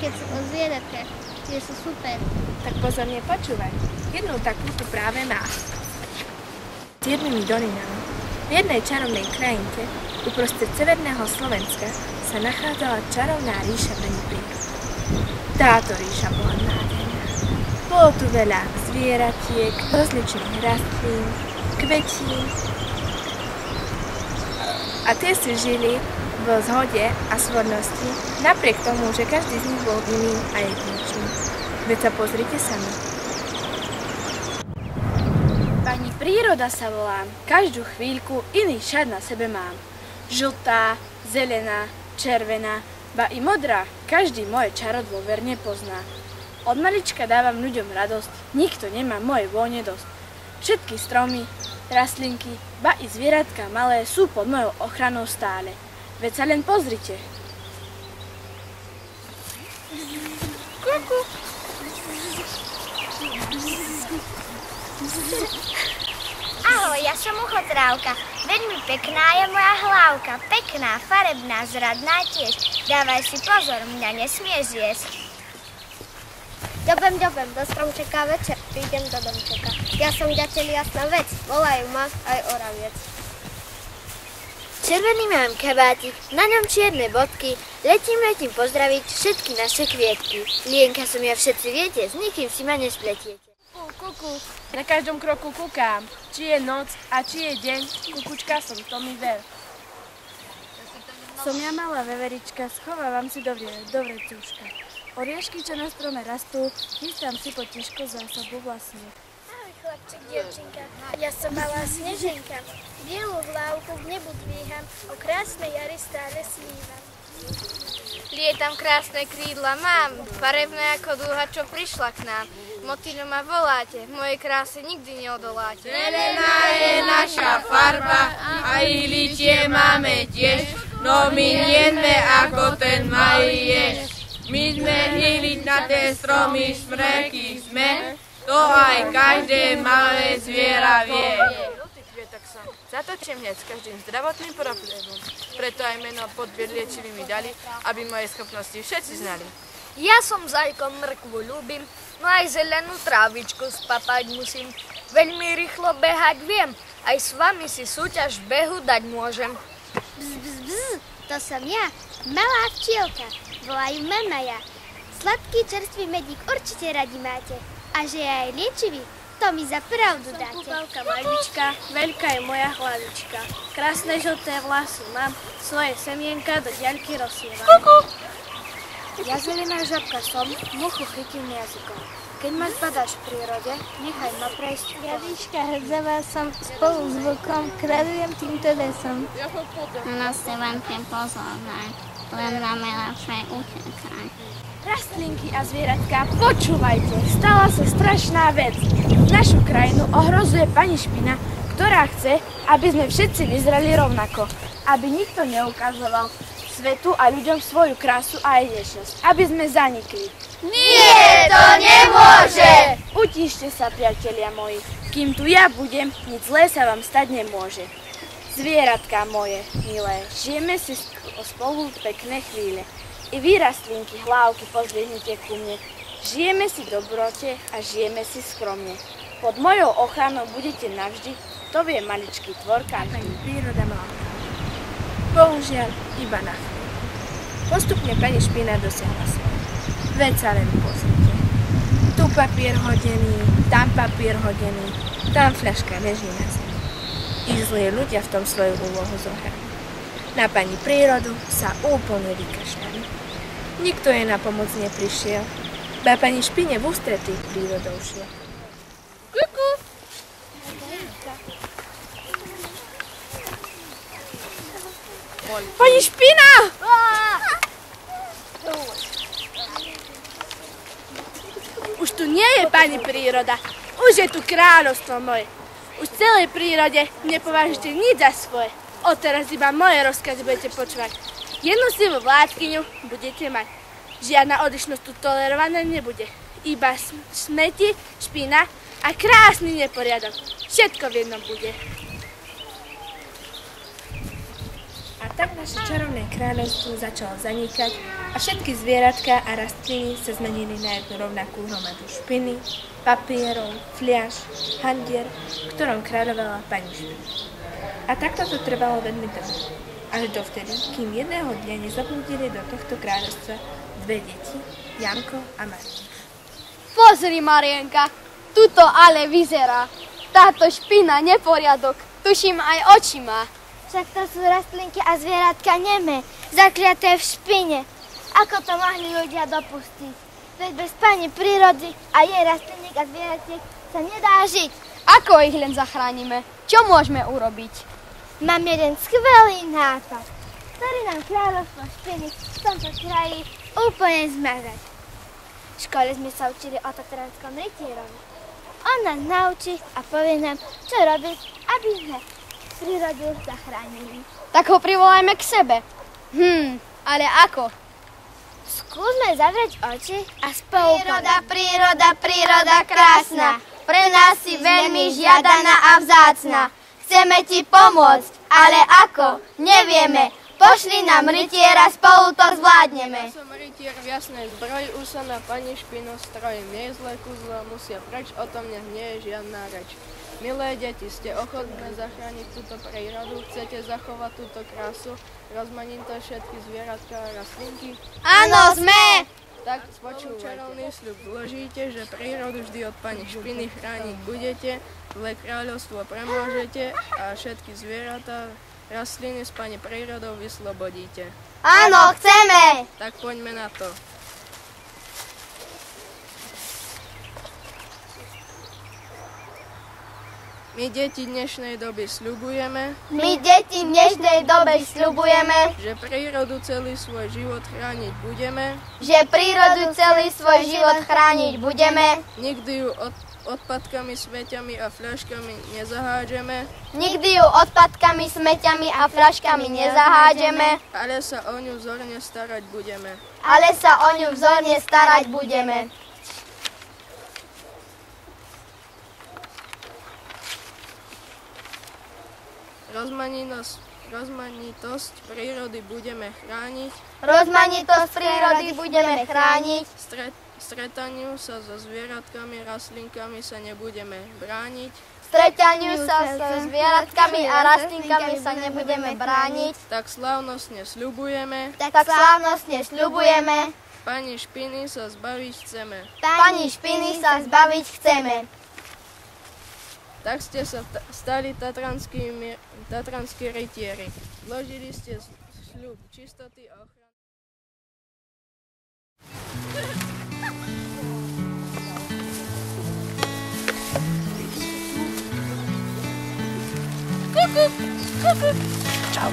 keď sú o zvieratkách. Tie sú super. Tak pozorne počúvaj. Jednu takúto práve má. S jednými dolinami. V jednej čarovnej krajinke uprostred severného Slovenska sa nachádzala čarovná ríša Benipríroda. Táto ríša bola nádherná. Bolo tu veľa zvieratiek, rozličných rastlín, kvetín a tie si žili v zhode a svornosti, napriek tomu, že každý z nich bol iný a jedinečný. Veď sa pozrite sami. Pani príroda sa volám, každú chvíľku iný šat na sebe mám. Žltá, zelená, červená, ba i modrá, každý moje čaro dôverne pozná. Od malička dávam ľuďom radosť, nikto nemá moje vône dosť. Všetky stromy, rastlinky, ba i zvieratka malé sú pod mojou ochranou stále. Veď sa len pozrite. Kuku. Ahoj, ja som uchotrávka. Veľmi pekná je moja hlávka. Pekná, farebná, zradná tiež. Dávaj si pozor, mňa nesmieš jesť. Ďobem, do stromčeka večer, prídem do domčeka. Ja som ďateľ jasná vec, volajú ma aj oraviec. Červený mám kabátik, na ňom čierne bodky, letím pozdraviť všetky naše kvietky. Lienka som ja, všetci viete, s nikým si ma nespletiete. Kuku, na každom kroku kukám, či je noc a či je deň, kukučka som, to mi ver. Som ja malá veverička, schovávam si do vrecúška. Oriešky, čo na strome rastú, chystám si potiško zásobu vlastne. Ahoj chlapček, dievčinka, ja som malá Sneženka. Bielú hlávku v nebu dvíham, o krásnej jari stále snívam. Lietam, krásne krídla mám, farebné ako dúha, čo prišla k nám. Motýľom ma voláte, mojej kráse nikdy neodoláte. Zelená je naša farba, a líčie máme tiež, no my nie sme ako ten malý jež. My sme hniliť na tie stromy, smreky sme, to aj každé malé zviera vie. Tak sa zatočím hneď s každým zdravotným problémom. Preto aj meno Podbier liečivý mi dali, aby moje schopnosti všetci znali. Ja som zajkom mrkvu ľúbim, no aj zelenú trávičku spapať musím. Veľmi rýchlo behať viem, aj s vami si súťaž behu dať môžem. Bzz, to som ja, malá včielka, volajú ma Maja. Sladký čerstvý medík určite radi máte, a že je aj liečivý, to mi za pravdu dáte. Kúpavka malička, veľká je moja hlavička. Krásne žlté vlasy mám, svoje semienka do diaľky rozsievam. Ja zelená žabka som, muchu chytím jazykom. Keď ma zbadáš v prírode, nechaj ma prejsť. Javíčka hrdzavá som, spolu s vlkom kradujem týmto lesom. Na nás se len pozornaj, len máme lepšie utekaj. Rastlinky a zvieratka, počúvajte, stala sa strašná vec. Našu krajinu ohrozuje pani Špina, ktorá chce, aby sme všetci vyzerali rovnako. Aby nikto neukazoval svetu a ľuďom svoju krásu a jedinečnosť. Aby sme zanikli. Nie, to nemôže! Utíšte sa, priatelia moji. Kým tu ja budem, nič zlé sa vám stať nemôže. Zvieratka moje, milé, žijeme si spolu pekné chvíle. I vy, rastlinky, hlávky, pozviehnite ku mne. Žijeme si dobrote a žijeme si skromne. Pod mojou ochranou budete navždy, to vie maličký tvor každý. Pani príroda mala. Bohužiaľ, iba na chvíľu. Postupne pani Špina dosiahla svoje. Veď sa len pozrite. Tu papier hodený, tam papier hodený, tam fľaška leží na zemi. Ich zlí ľudia v tom svoju úlohu zohrali. Na pani prírodu sa úplne vykašľali. Nikto jej na pomoc neprišiel, ba pani Špine v ústretí prírodou šiel. Kuku! Pani Špina! Už tu nie je pani príroda, už je tu kráľovstvo moje. Už v celej prírode nepovažujete nič za svoje. Odteraz iba moje rozkazy budete počúvať. Jednu sivú vládkyňu budete mať. Žiadna odlišnosť tu tolerovaná nebude. Iba smeti, špina a krásny neporiadok. Všetko v jednom bude. A Tak naše čarovné kráľovstvo začalo zanikať a všetky zvieratka a rastliny sa zmenili na jednu rovnakú hromadu špiny, papierov, fliaš, handier, v ktorom kráľovala pani Špina. A takto to trvalo veľmi dlho. Až dovtedy, kým jedného dňa nezablúdili do tohto kráľovstva dve deti, Janko a Marienka. Pozri, Marienka, tuto ale vyzerá. Táto špina neporiadok, tuším aj oči má. Však to sú rastlinky a zvieratka neme, zakliaté v špine. Ako to mohli ľudia dopustiť? Veď bez pani prírody a jej rastliniek a zvieratiek sa nedá žiť. Ako ich len zachránime? Čo môžeme urobiť? Mám jeden skvelý nápad, ktorý nám kráľovstvo špiny v tomto kraji úplne zmazať. V škole sme sa učili o tatranskom rytierovi. On nás naučí a povie nám, čo robiť, aby sme prírodu zachránili. Tak ho privolajme k sebe. Ale ako? Skúsme zavrieť oči a spolu Príroda krásna, pre nás si veľmi žiadaná a vzácna. Chceme ti pomôcť, ale ako? Nevieme. Pošli nám rytiera, spolu to zvládneme. Ja som rytier v jasnej zbroji, úsaná pani Špino strojem. Nie je zlé kúzlo, musia preč, o tom nech nie je žiadna reč. Milé deti, ste ochotné zachrániť túto prírodu? Chcete zachovať túto krásu? Rozmanité všetky zvieratka a rastlinky? Áno, sme! Tak spolu čarovný sľub zložíte, že prírodu vždy od pani Špiny chrániť budete, zlé kráľovstvo premôžete a všetky zvieratá rastliny s pani prírodou vyslobodíte. Áno, chceme! Tak poďme na to. My deti dnešnej doby sľubujeme, že prírodu celý svoj život chrániť budeme, nikdy ju odpadkami, smeťami a fľaškami nezahádžeme, ale sa o ňu vzorne starať budeme. Rozmanitosť prírody budeme chrániť. Stretaniu sa so zvieratkami, rastlinkami sa nebudeme brániť. Tak slávnostne sľubujeme. Pani Špiny sa zbaviť chceme. Tak ste sa stali tatranskí rytieri. Zložili ste sľub čistoty a ochrany. Čau.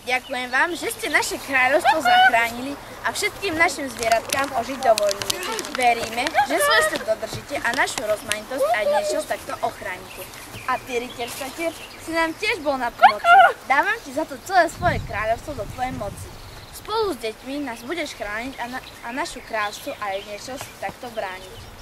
Ďakujem vám, že ste naše kráľovstvo zachránili a všetkým našim zvieratkám ožiť dovolili. Veríme, že svoj sľub dodržíte a našu rozmanitosť a niečosť takto ochránite. A ty, rytier Skatier, si nám tiež bol na pomoci. Dávam ti za to celé svoje kráľovstvo do tvojej moci. Spolu s deťmi nás budeš chrániť a našu krásu a niečosť takto brániť.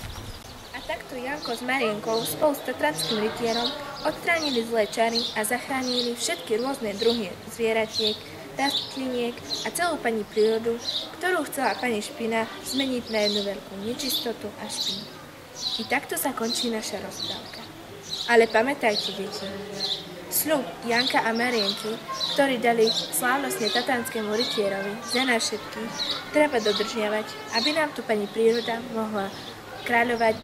A takto Janko s Marienkou spolu s tatranským rytierom odstránili zlé čary a zachránili všetky rôzne druhy zvieratiek, rastliniek a celú pani prírodu, ktorú chcela pani Špina zmeniť na jednu veľkú nečistotu a špinu. I takto sa končí naša rozprávka. Ale pamätajte, deti, sľub Janka a Marienky, ktorý dali slávnostne tatranskému rytierovi za nás všetkých, treba dodržiavať, aby nám tu pani príroda mohla kráľovať.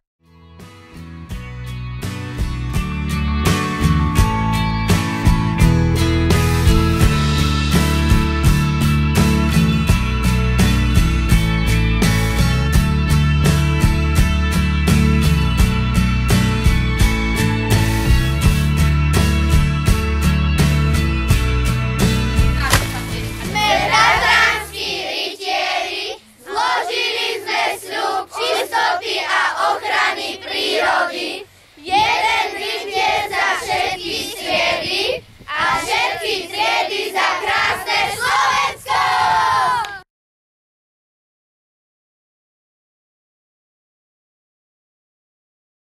Čistoty a ochrany. 3,